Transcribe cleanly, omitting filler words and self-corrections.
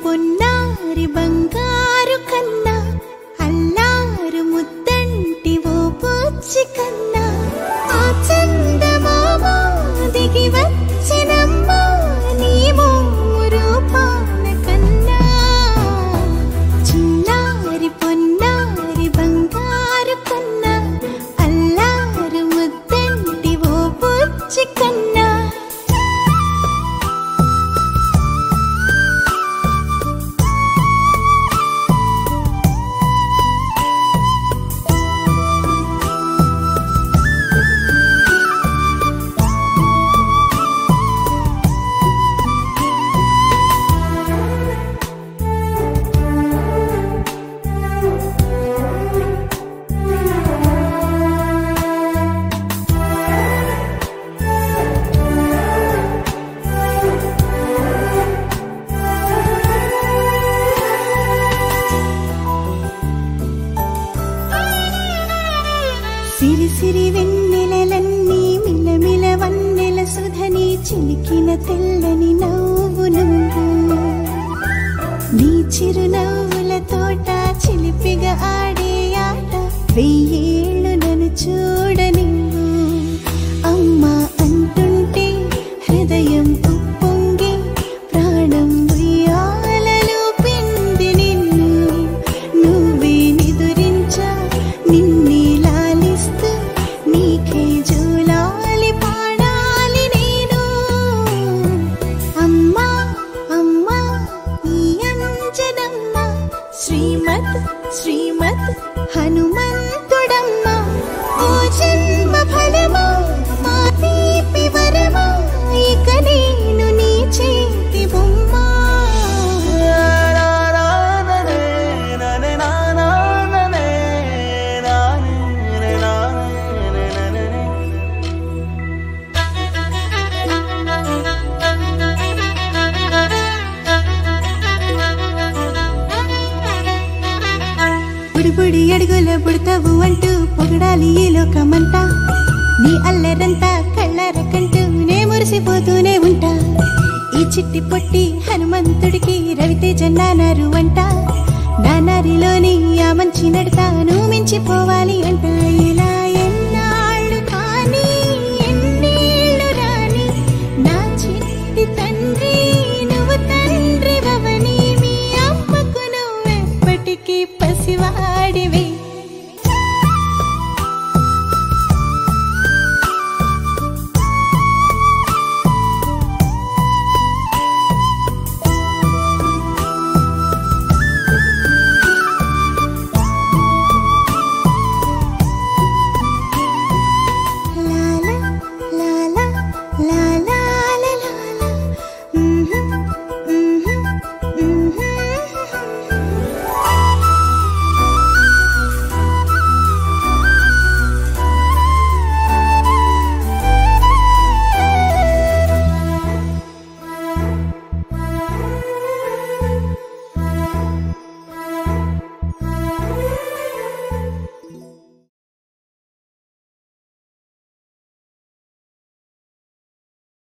పొన్నారి బంగారు కన్నా అల్లారు ముద్దంటి ఓ బుచ్చి కన్నా ఆ చందమామ దిగి వచ్చినమ్మా నీ రూపాన కన్నా చిన్నారి పొన్నారి బంగారు కన్నా అల్లారు ముద్దంటి ఓ బుచ్చి కన్నా సిరి సిరి వెన్నెలలన్నీ మిలమిల వన్నెల సుధని చిలికిన తెల్లని నవ్వు నువ్వు నీ చిరునవ్వుల తోట చిలిపిగా ఆడే ఆట వెయ్యేళ్ళు నన్ను చూడ నువ్వు అమ్మా అంటుంటే హృదయం ఉప్పొంగి ప్రాణం ఉయ్యాలలో పిండి నిన్ను నువ్వే నిదురించా నిన్నే నీకే జూలాలి పాడాలి నేను అమ్మా అమ్మా ఈ అంజనమ్మ శ్రీమత్ శ్రీమత్ హనుమంతుడమ్మ ఓ జన్మ ఫలమా మా తీపి వరమా ఇక నేను నీ చేతి బొమ్మ బుడి అడుగుల పుడతావు అంటూ పొగడాలి ఈ లోకమంతా నీ అల్లరంతా కళ్ళరకంటూ నే మురిసిపోతూనే ఉంటా ఈ చిట్టి పొట్టి హనుమంతుడికి రవితేజ నానారు అంట నానారిలోని ఆ మంచి నడతాను మించిపోవాలి అంట ఇలా